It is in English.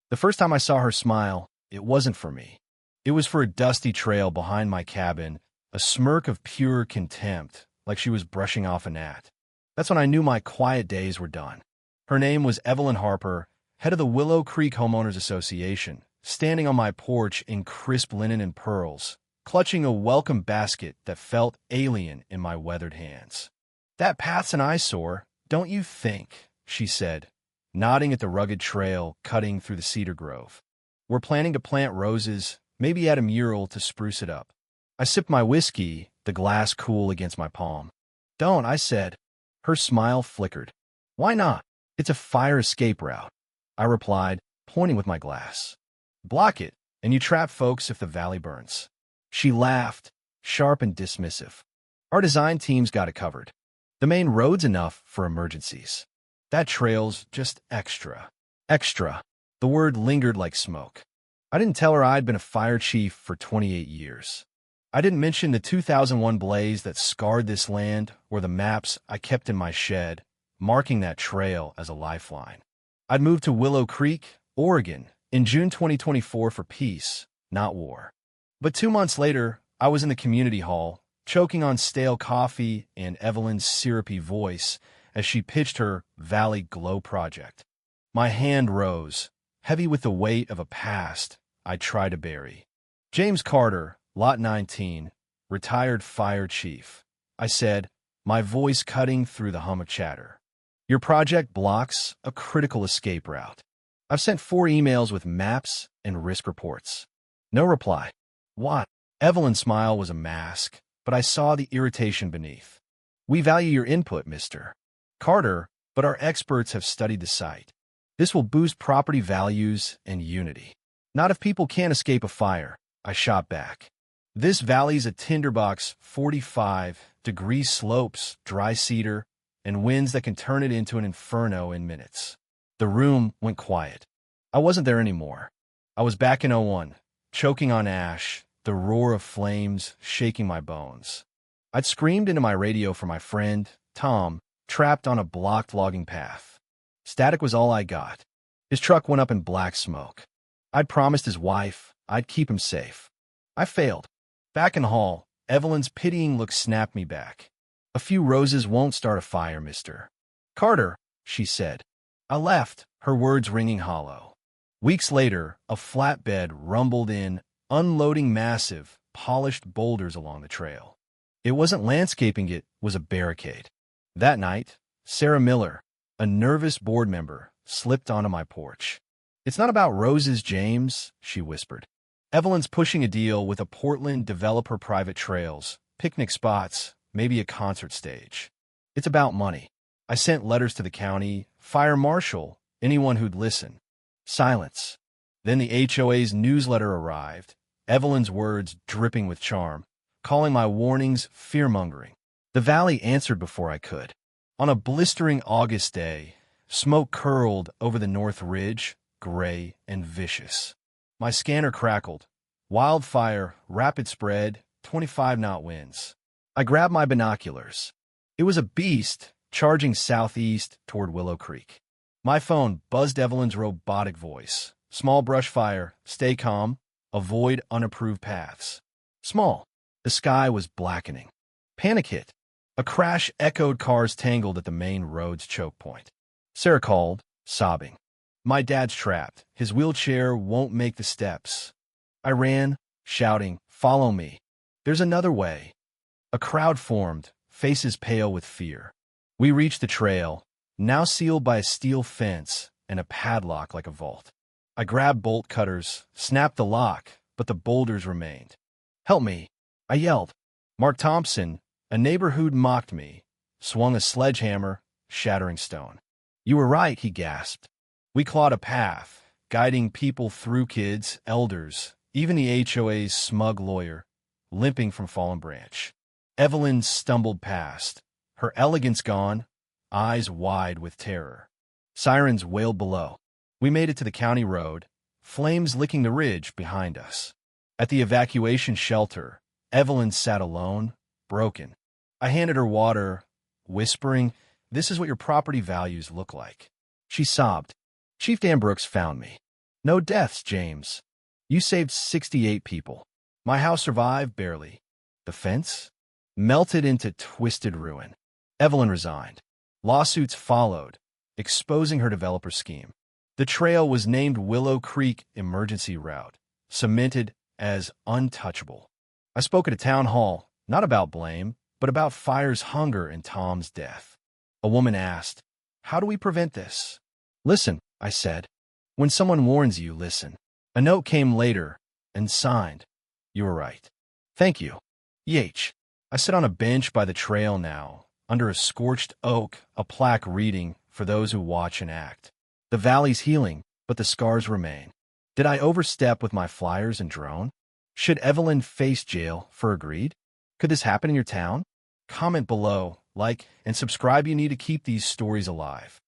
The first time I saw her smile, it wasn't for me. It was for a dusty trail behind my cabin, a smirk of pure contempt, like she was brushing off a gnat. That's when I knew my quiet days were done. Her name was Evelyn Harper, head of the Willow Creek Homeowners Association, standing on my porch in crisp linen and pearls, clutching a welcome basket that felt alien in my weathered hands. "That path's an eyesore, don't you think?" she said, nodding at the rugged trail cutting through the cedar grove. "We're planning to plant roses, maybe add a mural to spruce it up." I sipped my whiskey, the glass cool against my palm. "Don't," I said. Her smile flickered. "Why not? It's a fire escape route," I replied, pointing with my glass. "Block it, and you trap folks if the valley burns." She laughed, sharp and dismissive. "Our design team's got it covered. The main road's enough for emergencies. That trail's just extra." Extra. The word lingered like smoke. I didn't tell her I'd been a fire chief for 28 years. I didn't mention the 2001 blaze that scarred this land or the maps I kept in my shed, marking that trail as a lifeline. I'd moved to Willow Creek, Oregon, in June 2024 for peace, not war. But 2 months later, I was in the community hall, choking on stale coffee and Evelyn's syrupy voice as she pitched her Valley Glow project. My hand rose, heavy with the weight of a past I tried to bury. "James Carter, Lot 19, retired fire chief," I said, my voice cutting through the hum of chatter. "Your project blocks a critical escape route. I've sent 4 emails with maps and risk reports." No reply. "What?" Evelyn's smile was a mask, but I saw the irritation beneath. "We value your input, Mr. Carter, but our experts have studied the site. This will boost property values and unity. Not if people can't escape a fire," I shot back. "This valley's a tinderbox, 45-degree slopes, dry cedar, and winds that can turn it into an inferno in minutes." The room went quiet. I wasn't there anymore. I was back in '01, choking on ash, the roar of flames shaking my bones. I'd screamed into my radio for my friend, Tom, trapped on a blocked logging path. Static was all I got. His truck went up in black smoke. I'd promised his wife I'd keep him safe. I failed. Back in the hall, Evelyn's pitying look snapped me back. "A few roses won't start a fire, Mr. Carter," she said. I left, her words ringing hollow. Weeks later, a flatbed rumbled in, unloading massive, polished boulders along the trail. It wasn't landscaping, it was a barricade. That night, Sarah Miller, a nervous board member, slipped onto my porch. "It's not about roses, James," she whispered. "Evelyn's pushing a deal with a Portland developer, private trails, picnic spots, maybe a concert stage. It's about money." I sent letters to the county, fire marshal, anyone who'd listen. Silence. Then the HOA's newsletter arrived, Evelyn's words dripping with charm, calling my warnings fear-mongering. The valley answered before I could. On a blistering August day, smoke curled over the north ridge, gray and vicious. My scanner crackled. Wildfire, rapid spread, 25-knot winds. I grabbed my binoculars. It was a beast, charging southeast toward Willow Creek. My phone buzzed Evelyn's robotic voice. "Small brush fire, stay calm, avoid unapproved paths." Small. The sky was blackening. Panic hit. A crash echoed, cars tangled at the main road's choke point. Sarah called, sobbing. "My dad's trapped. His wheelchair won't make the steps." I ran, shouting, "Follow me. There's another way." A crowd formed, faces pale with fear. We reached the trail, now sealed by a steel fence and a padlock like a vault. I grabbed bolt cutters, snapped the lock, but the boulders remained. "Help me," I yelled. Mark Thompson, a neighbor who'd mocked me, swung a sledgehammer, shattering stone. "You were right," he gasped. We clawed a path, guiding people through, kids, elders, even the HOA's smug lawyer, limping from fallen branch. Evelyn stumbled past, her elegance gone, eyes wide with terror. Sirens wailed below. We made it to the county road, flames licking the ridge behind us. At the evacuation shelter, Evelyn sat alone, broken. I handed her water, whispering, "This is what your property values look like." She sobbed. "Chief Dan Brooks found me. No deaths, James. You saved 68 people. My house survived barely. The fence? Melted into twisted ruin. Evelyn resigned. Lawsuits followed, exposing her developer scheme. The trail was named Willow Creek Emergency Route, cemented as untouchable. I spoke at a town hall, not about blame, but about fire's hunger and Tom's death. A woman asked, "How do we prevent this?" "Listen," I said. "When someone warns you, listen." A note came later and signed, "You were right. Thank you. YH." I sit on a bench by the trail now, under a scorched oak, a plaque reading, "For those who watch and act." The valley's healing, but the scars remain. Did I overstep with my flyers and drone? Should Evelyn face jail for her greed? Could this happen in your town? Comment below, like, and subscribe. You need to keep these stories alive.